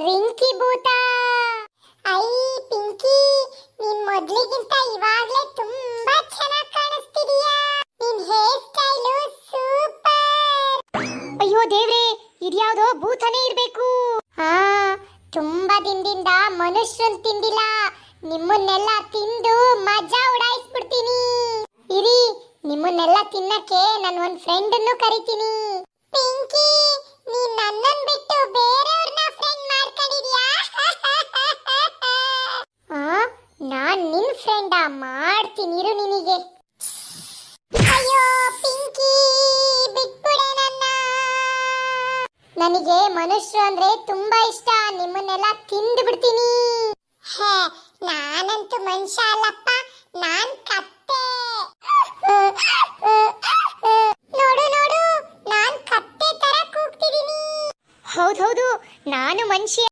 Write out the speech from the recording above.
ರಿಂಕಿ ಭೂತ. ಐ ಪಿಂಕಿ, ನೀನ್ ಮೊದ್ಲಿಗಿಂತ ಇವಾಗ್ಲೇ ತುಂಬಾ ಚೆನ್ನಾಗಿ ಕಾಣಿಸ್ತಿದೀಯಾ. ನಿನ್ ಹೇರ್ ಸ್ಟೈಲು ಸೂಪರ್. ಅಯ್ಯೋ ದೇವ್ರೆ, ಇದ್ಯಾವುದೋ ಭೂತನೇ ಇರ್ಬೇಕು. ಹಾ, ತುಂಬಾ ದಿನದಿಂದ ಮನುಷ್ಯರನ್ ತಿಂದಿಲ್ಲ. ನಿಮ್ಮನ್ನೆಲ್ಲ ತಿಂದು ಮಜಾ ಉಡಾಯಿಸ್ಬಿಡ್ತೀನಿ. ಇರಿ, ನಿಮ್ಮನ್ನೆಲ್ಲ ತಿನ್ನಕ್ಕೆ ನಾನು ಒಂದ್ ಫ್ರೆಂಡ್ ಅನ್ನು ಕರಿತೀನಿ. ಪಿಂಕಿ, ನೀನ್ ನನ್ನನ್ ಬಿಟ್ಟು ಬೇರೆಯವ್ರನ್ನ ಫ್ರೆಂಡ್ ಮಾಡ್ಕೊಂಡಿದ್ಯಾ? ನಾನ್ ನಿನ್ ಫ್ರೆಂಡ ಮಾಡ್ತೀನಿ ಇರು ನಿನಗೆ. ಅಯ್ಯೋ ಪಿಂಕಿ, ಬಿಟ್ಬಿಡೆ ನನ್ನ. ನನಗೆ ಮನುಷ್ಯರು ಅಂದ್ರೆ ತುಂಬಾ ಇಷ್ಟ. ನಿಮ್ಮನ್ನೆಲ್ಲ ತಿಂದು ಬಿಡ್ತೀನಿ. ಹೇ, ನಾನಂತೂ ಮನುಷ್ಯ ಅಲ್ಲಪ್ಪ, ನಾನ್ ಕತ್ತೆ. ನೋಡು ನೋಡು, ನಾನ್ ಕತ್ತೆ ತರ ಕೂಗ್ತಿದೀನಿ. ಹೌದೌದು, ನಾನು ಮನುಷ್ಯ.